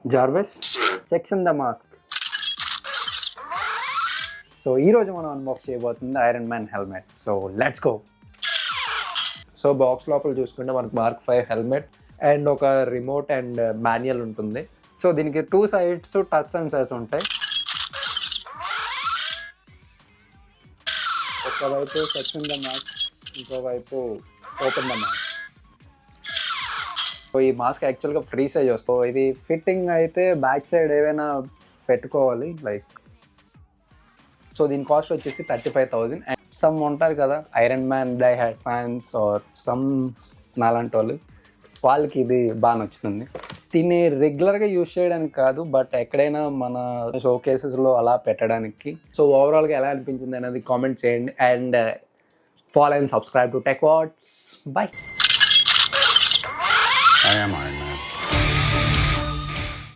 జార్వెస్ section the mask. So ఈరోజు మనం unbox చేయబోతుంది iron man helmet. So let's go. So box లోపల చూసుకుంటే మనకు మార్క్ 5 హెల్మెట్ అండ్ ఒక రిమోట్ అండ్ మాన్యువల్ ఉంటుంది. సో దీనికి 2 సైడ్స్ టచ్ సెన్సర్స్ ఉంటాయి. ఒకవైపు సెక్షన్ ద మాస్క్, ఇంకోవైపు ఓపెన్ ద మాస్క్. సో ఈ మాస్క్ యాక్చువల్గా ఫ్రీ సైజ్ వస్తుంది. సో ఇది ఫిట్టింగ్ అయితే బ్యాక్ సైడ్ ఏవైనా పెట్టుకోవాలి లైక్. సో దీని కాస్ట్ వచ్చేసి 35,000. అండ్ సమ్ ఉంటారు కదా Iron Man die hard fans are some నాలాంటి వాళ్ళకి ఇది బాగా నచ్చుతుంది. దీన్ని రెగ్యులర్గా యూజ్ చేయడానికి కాదు, బట్ ఎక్కడైనా మన షో కేసెస్లో అలా పెట్టడానికి. సో ఓవరాల్గా ఎలా అనిపించింది అనేది కామెంట్ చేయండి. And follow and subscribe to TechWatts. Bye. I am Iron Man.